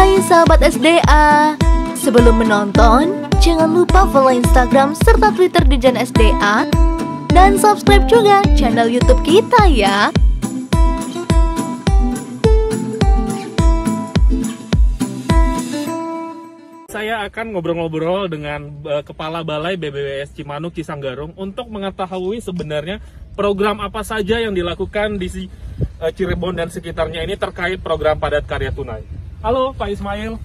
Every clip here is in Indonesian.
Hai sahabat SDA, sebelum menonton, jangan lupa follow Instagram serta Twitter Dirjen SDA dan subscribe juga channel YouTube kita ya. Saya akan ngobrol-ngobrol dengan Kepala Balai BBWS Cimanuk Cisanggarung untuk mengetahui sebenarnya program apa saja yang dilakukan di Cirebon dan sekitarnya ini terkait program padat karya tunai. Halo Pak Ismail.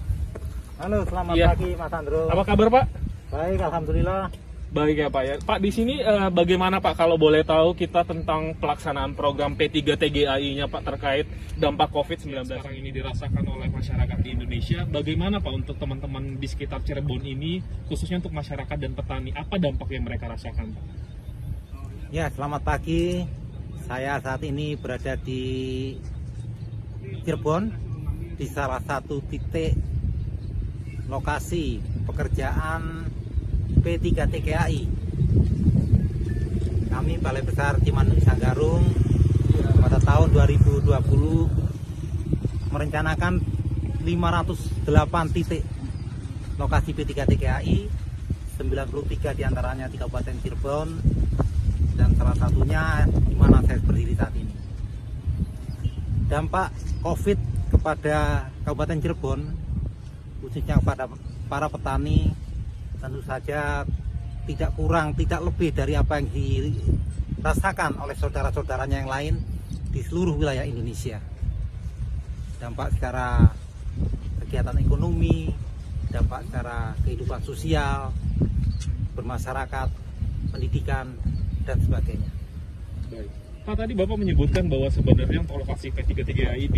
Halo, selamat pagi Mas Andro. Apa kabar Pak? Baik, alhamdulillah. Baik ya Pak ya. Pak, di sini bagaimana Pak kalau boleh tahu kita tentang pelaksanaan program P3 TGAI-nya Pak terkait dampak COVID-19 yang ini dirasakan oleh masyarakat di Indonesia. Bagaimana Pak untuk teman-teman di sekitar Cirebon ini, khususnya untuk masyarakat dan petani, apa dampak yang mereka rasakan Pak? Ya, selamat pagi. Saya saat ini berada di Cirebon, di salah satu titik lokasi pekerjaan P3 TGAI. Kami Balai Besar Cimanuk Cisanggarung pada tahun 2020 merencanakan 508 titik lokasi P3 TGAI, 93 diantaranya di Kabupaten Cirebon, dan salah satunya di mana saya berdiri saat ini. Dampak COVID kepada Kabupaten Cirebon, khususnya kepada para petani, tentu saja tidak kurang, tidak lebih dari apa yang dirasakan oleh saudara-saudaranya yang lain di seluruh wilayah Indonesia. Dampak secara kegiatan ekonomi, dampak secara kehidupan sosial, bermasyarakat, pendidikan, dan sebagainya. Baik. Pak, tadi Bapak menyebutkan bahwa sebenarnya untuk lokasi P3 TGAI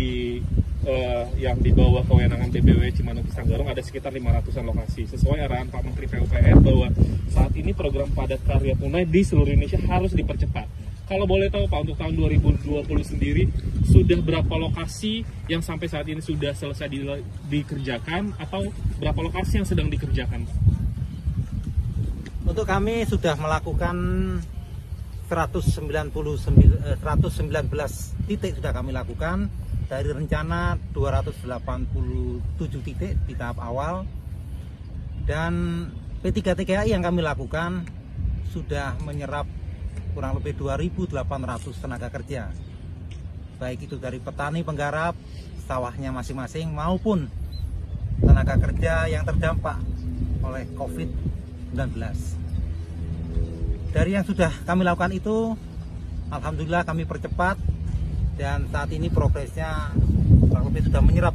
yang di bawah kewenangan BBW Cimanuk Cisanggarung ada sekitar 500-an lokasi. Sesuai arahan Pak Menteri PUPR bahwa saat ini program padat karya tunai di seluruh Indonesia harus dipercepat. Kalau boleh tahu Pak, untuk tahun 2020 sendiri sudah berapa lokasi yang sampai saat ini sudah selesai dikerjakan atau berapa lokasi yang sedang dikerjakan Pak? Untuk kami sudah melakukan 119 titik sudah kami lakukan dari rencana 287 titik di tahap awal, dan P3 TGAI yang kami lakukan sudah menyerap kurang lebih 2.800 tenaga kerja, baik itu dari petani penggarap sawahnya masing-masing maupun tenaga kerja yang terdampak oleh COVID-19. Dari yang sudah kami lakukan itu, alhamdulillah kami percepat, dan saat ini progresnya kurang lebih sudah menyerap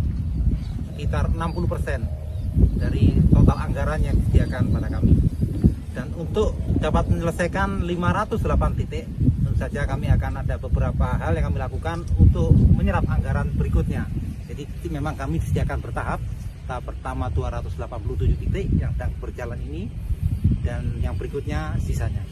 sekitar 60% dari total anggaran yang disediakan pada kami. Dan untuk dapat menyelesaikan 508 titik, tentu saja kami akan ada beberapa hal yang kami lakukan untuk menyerap anggaran berikutnya. Jadi memang kami disediakan bertahap. Tahap pertama 287 titik yang sedang berjalan ini, dan yang berikutnya sisanya.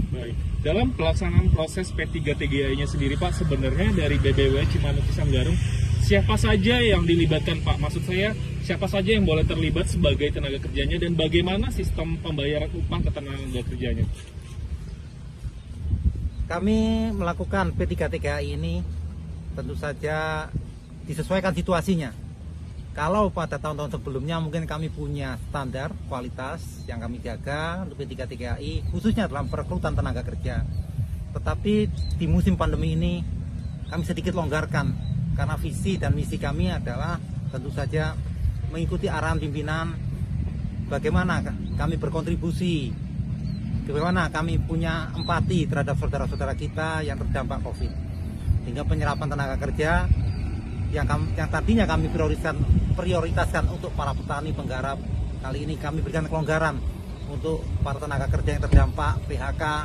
Baik. Dalam pelaksanaan proses P3 TGAI-nya sendiri Pak, sebenarnya dari BBW Cimanuk Cisanggarung siapa saja yang dilibatkan Pak? Maksud saya, siapa saja yang boleh terlibat sebagai tenaga kerjanya dan bagaimana sistem pembayaran upah ke tenaga kerjanya? Kami melakukan P3 TGAI ini tentu saja disesuaikan situasinya. Kalau pada tahun-tahun sebelumnya mungkin kami punya standar kualitas yang kami jaga untuk P3 TGAI, khususnya dalam perekrutan tenaga kerja. Tetapi di musim pandemi ini kami sedikit longgarkan, karena visi dan misi kami adalah tentu saja mengikuti arahan pimpinan, bagaimana kami berkontribusi, bagaimana kami punya empati terhadap saudara-saudara kita yang terdampak COVID. Sehingga penyerapan tenaga kerja yang tadinya kami prioritaskan untuk para petani penggarap, kali ini kami berikan kelonggaran untuk para tenaga kerja yang terdampak PHK,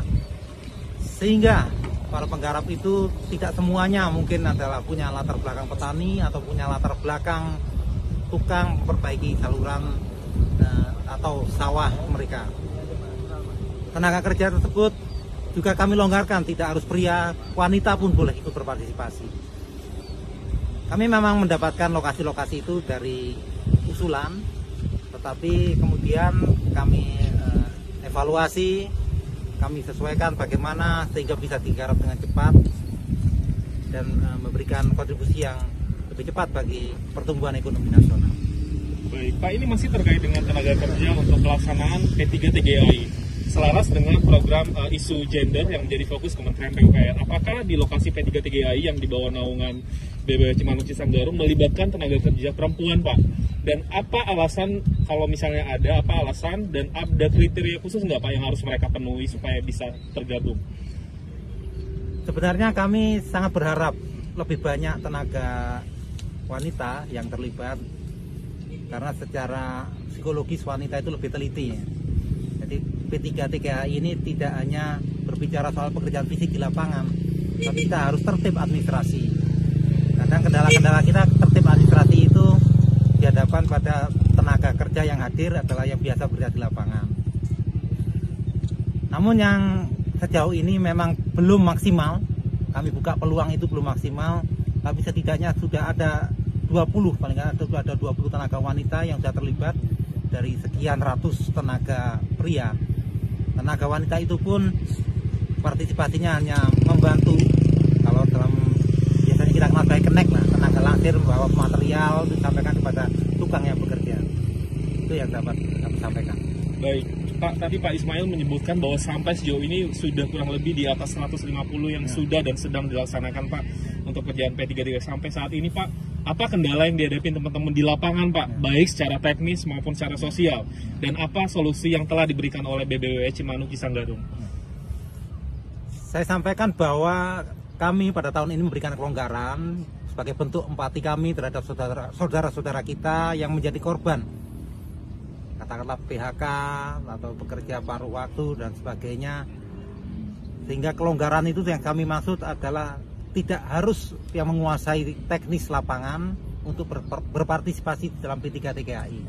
sehingga para penggarap itu tidak semuanya mungkin adalah punya latar belakang petani atau punya latar belakang tukang memperbaiki saluran atau sawah mereka. Tenaga kerja tersebut juga kami longgarkan, tidak harus pria, wanita pun boleh ikut berpartisipasi. Kami memang mendapatkan lokasi-lokasi itu dari usulan, tetapi kemudian kami evaluasi, kami sesuaikan bagaimana sehingga bisa digarap dengan cepat dan memberikan kontribusi yang lebih cepat bagi pertumbuhan ekonomi nasional. Baik, Pak, ini masih terkait dengan tenaga kerja untuk pelaksanaan P3 TGAI. Selaras dengan program isu gender yang menjadi fokus Kementerian PUPR. Apakah di lokasi P3 TGAI yang di bawah naungan BBW Cimanuk Cisanggarung melibatkan tenaga kerja perempuan, Pak? Dan apa alasan, kalau misalnya ada, apa alasan dan ada kriteria khusus nggak, Pak, yang harus mereka penuhi supaya bisa tergabung? Sebenarnya kami sangat berharap lebih banyak tenaga wanita yang terlibat, karena secara psikologis wanita itu lebih teliti ya. Jadi P3 TGAI ini tidak hanya berbicara soal pekerjaan fisik di lapangan, tapi kita harus tertib administrasi. Kadang kendala-kendala kita tertib administrasi itu dihadapkan pada tenaga kerja yang hadir adalah yang biasa bekerja di lapangan. Namun yang sejauh ini memang belum maksimal, kami buka peluang itu belum maksimal, tapi setidaknya sudah ada 20, paling nggak ada 20 tenaga wanita yang sudah terlibat dari sekian ratus tenaga pria. Tenaga wanita itu pun partisipasinya hanya membantu, kalau dalam biasanya kita kenal baik connect lah, tenaga langsir membawa material disampaikan kepada tukang yang bekerja. Itu yang dapat kami sampaikan. Baik, Pak, tadi Pak Ismail menyebutkan bahwa sampai sejauh ini sudah kurang lebih di atas 150 yang sudah dan sedang dilaksanakan, Pak, untuk kerjaan P3 sampai saat ini, Pak. Apa kendala yang dihadapi teman-teman di lapangan, Pak, baik secara teknis maupun secara sosial, dan apa solusi yang telah diberikan oleh BBW Cimanuk Cisanggarung? Saya sampaikan bahwa kami pada tahun ini memberikan kelonggaran sebagai bentuk empati kami terhadap saudara-saudara kita yang menjadi korban, katakanlah PHK atau bekerja paruh waktu dan sebagainya. Sehingga kelonggaran itu yang kami maksud adalah tidak harus yang menguasai teknis lapangan untuk berpartisipasi dalam P3 TGAI.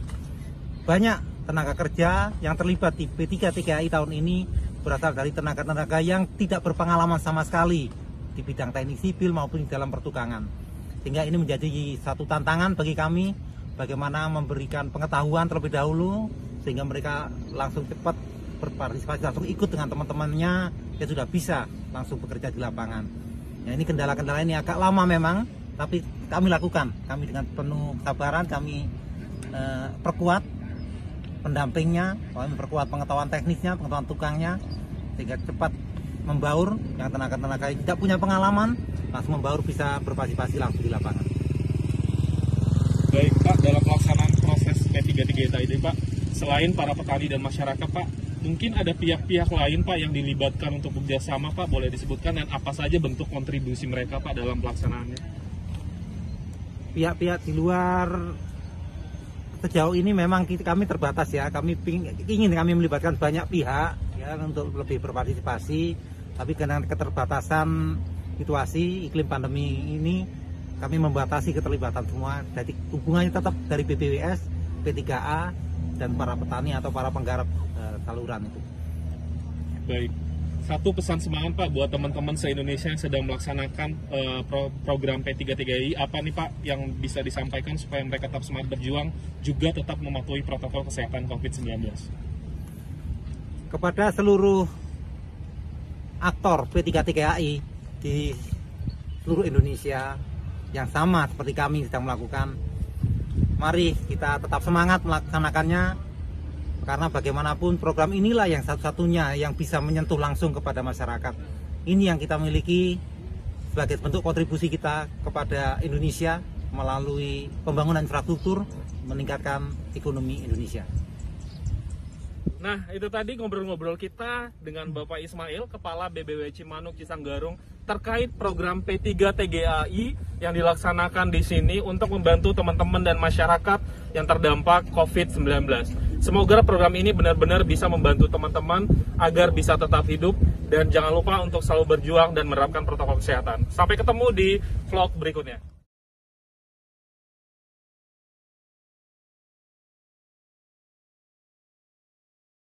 Banyak tenaga kerja yang terlibat di P3 TGAI tahun ini berasal dari tenaga-tenaga yang tidak berpengalaman sama sekali di bidang teknik sipil maupun di dalam pertukangan. Sehingga ini menjadi satu tantangan bagi kami, bagaimana memberikan pengetahuan terlebih dahulu sehingga mereka langsung cepat berpartisipasi, langsung ikut dengan teman-temannya yang sudah bisa langsung bekerja di lapangan. Ya, ini kendala-kendala ini agak lama memang, tapi kami lakukan. Kami dengan penuh kesabaran kami perkuat pendampingnya, kami perkuat pengetahuan teknisnya, pengetahuan tukangnya, sehingga cepat membaur. Yang tenaga-tenaga yang tidak punya pengalaman langsung membaur, bisa berpartisipasi langsung di lapangan. Baik, Pak, dalam pelaksanaan proses P3 ini, Pak, selain para petani dan masyarakat, Pak, mungkin ada pihak-pihak lain, Pak, yang dilibatkan untuk bekerjasama, Pak, boleh disebutkan, dan apa saja bentuk kontribusi mereka, Pak, dalam pelaksanaannya? Pihak-pihak di luar sejauh ini memang kami terbatas ya, kami ingin kami melibatkan banyak pihak ya untuk lebih berpartisipasi, tapi karena keterbatasan situasi iklim pandemi ini kami membatasi keterlibatan semua. Jadi hubungannya tetap dari BBWS, P3A, dan para petani atau para penggarap saluran itu. Baik, satu pesan semangat, Pak, buat teman-teman se-Indonesia yang sedang melaksanakan program P3 TGAI, apa nih, Pak, yang bisa disampaikan supaya mereka tetap semangat berjuang, juga tetap mematuhi protokol kesehatan COVID-19? Kepada seluruh aktor P3 TGAI di seluruh Indonesia yang sama seperti kami sedang melakukan, mari kita tetap semangat melaksanakannya, karena bagaimanapun program inilah yang satu-satunya yang bisa menyentuh langsung kepada masyarakat. Ini yang kita miliki sebagai bentuk kontribusi kita kepada Indonesia melalui pembangunan infrastruktur, meningkatkan ekonomi Indonesia. Nah, itu tadi ngobrol-ngobrol kita dengan Bapak Ismail, Kepala BBW Cimanuk Cisanggarung, terkait program P3 TGAI yang dilaksanakan di sini untuk membantu teman-teman dan masyarakat yang terdampak COVID-19. Semoga program ini benar-benar bisa membantu teman-teman agar bisa tetap hidup, dan jangan lupa untuk selalu berjuang dan menerapkan protokol kesehatan. Sampai ketemu di vlog berikutnya.